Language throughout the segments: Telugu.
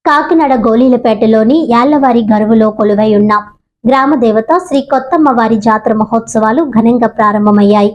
కాకినాడ గోలీలపేటలోని యాళ్లవారి గరువులో కొలువై ఉన్న గ్రామ దేవత శ్రీ కొత్తమ్మవారి జాతర మహోత్సవాలు ఘనంగా ప్రారంభమయ్యాయి.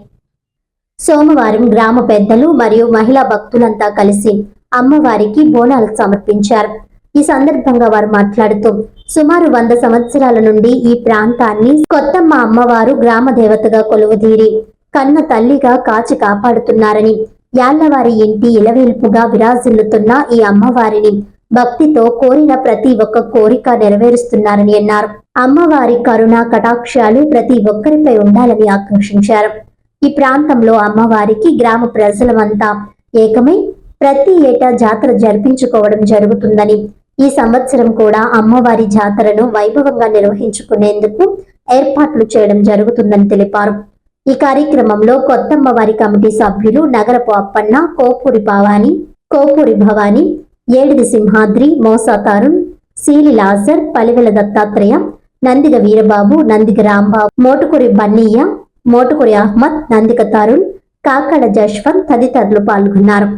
సోమవారం గ్రామ పెద్దలు మరియు మహిళా భక్తులంతా కలిసి అమ్మవారికి బోనాలు సమర్పించారు. ఈ సందర్భంగా వారు మాట్లాడుతూ సుమారు 100 సంవత్సరాల నుండి ఈ ప్రాంతాన్ని కొత్తమ్మ అమ్మవారు గ్రామ దేవతగా కొలువుదీరి కన్న తల్లిగా కాచి కాపాడుతున్నారని, యాళ్లవారి ఇంటి ఇలవేల్పుగా విరాజిల్లుతున్న ఈ అమ్మవారిని భక్తితో కోరిన ప్రతి ఒక్క కోరిక నెరవేరుస్తున్నారని అన్నారు. అమ్మవారి కరుణ కటాక్షాలు ప్రతి ఒక్కరిపై ఉండాలని ఆకాంక్షించారు. ఈ ప్రాంతంలో అమ్మవారికి గ్రామ ప్రజలమంతా ఏకమై ప్రతి ఏటా జాతర జరిపించుకోవడం జరుగుతుందని, ఈ సంవత్సరం కూడా అమ్మవారి జాతరను వైభవంగా నిర్వహించుకునేందుకు ఏర్పాట్లు చేయడం జరుగుతుందని తెలిపారు. ఈ కార్యక్రమంలో కొత్తమ్మవారి కమిటీ సభ్యులు నగరపు అప్పన్న, కోపూరి భవాని, ఏడిది సింహాద్రి, మోసా తరుణ్, సీలి లాజర్, పలివెల దత్తాత్రేయ, నందిగ వీరబాబు, నందిగ రాంబాబు, మోటుకురి బన్నయ్య, మోటుకురి అహ్మద్, నందిక తరుణ్, కాకడ జశ్వంత్ తదితరులు పాల్గొన్నారు.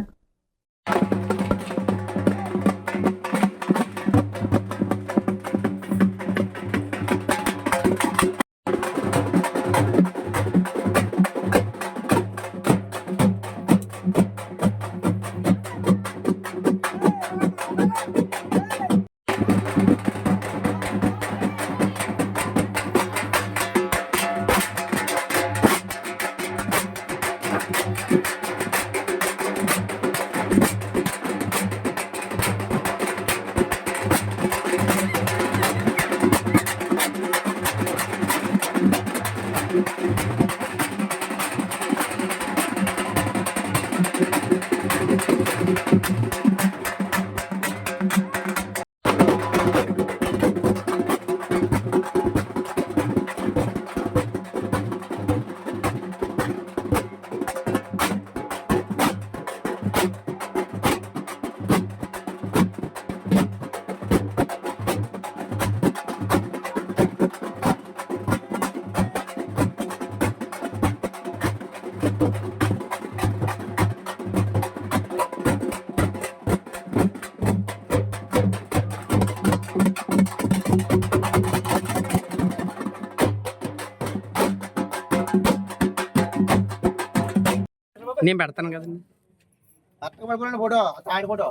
నేను పెడతాను కదండి ఫోటో